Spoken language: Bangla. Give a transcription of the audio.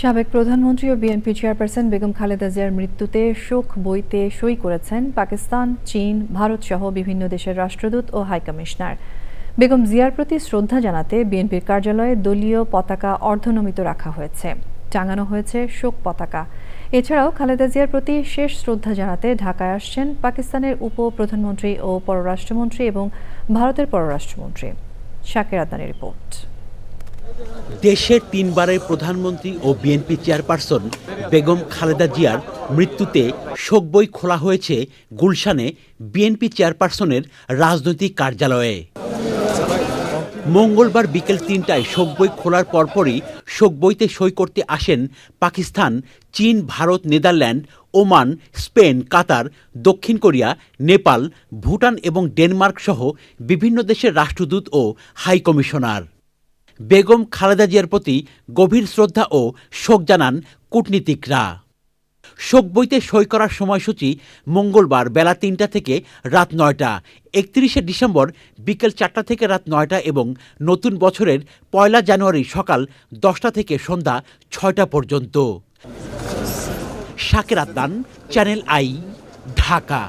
সাবেক প্রধানমন্ত্রী ও বিএনপি চেয়ারপারসন বেগম খালেদা জিয়ার মৃত্যুতে শোক বইতে সই করেছেন পাকিস্তান, চীন, ভারতসহ বিভিন্ন দেশের রাষ্ট্রদূত ও হাইকমিশনার। বেগম জিয়ার প্রতি শ্রদ্ধা জানাতে বিএনপির কার্যালয়ে দলীয় পতাকা অর্ধনমিত রাখা হয়েছে, টাঙানো হয়েছে শোক পতাকা। এছাড়াও খালেদা জিয়ার প্রতি শেষ শ্রদ্ধা জানাতে ঢাকায় আসছেন পাকিস্তানের উপ-প্রধানমন্ত্রী ও পররাষ্ট্রমন্ত্রী এবং ভারতের পররাষ্ট্রমন্ত্রী। শাকের আদনানের রিপোর্ট। দেশের তিনবারের প্রধানমন্ত্রী ও বিএনপি চেয়ারপারসন বেগম খালেদা জিয়ার মৃত্যুতে শোক বই খোলা হয়েছে গুলশানে বিএনপি চেয়ারপারসনের রাজনৈতিক কার্যালয়ে। মঙ্গলবার বিকেল ৩টায় শোক বই খোলার পরপরই শোক বইতে সই করতে আসেন পাকিস্তান, চীন, ভারত, নেদারল্যান্ড, ওমান, স্পেন, কাতার, দক্ষিণ কোরিয়া, নেপাল, ভুটান এবং ডেনমার্ক সহ বিভিন্ন দেশের রাষ্ট্রদূত ও হাইকমিশনার। বেগম খালেদা জিয়ার প্রতি গভীর শ্রদ্ধা ও শোক জানান কূটনীতিকরা। শোক বইতে সই করার সময়সূচি মঙ্গলবার বেলা ৩টা থেকে রাত ৯টা, ৩১শে ডিসেম্বর বিকেল ৪টা থেকে রাত ৯টা এবং নতুন বছরের ১লা জানুয়ারি সকাল ১০টা থেকে সন্ধ্যা ৬টা পর্যন্ত। শাকের আদনান, চ্যানেল আই, ঢাকা।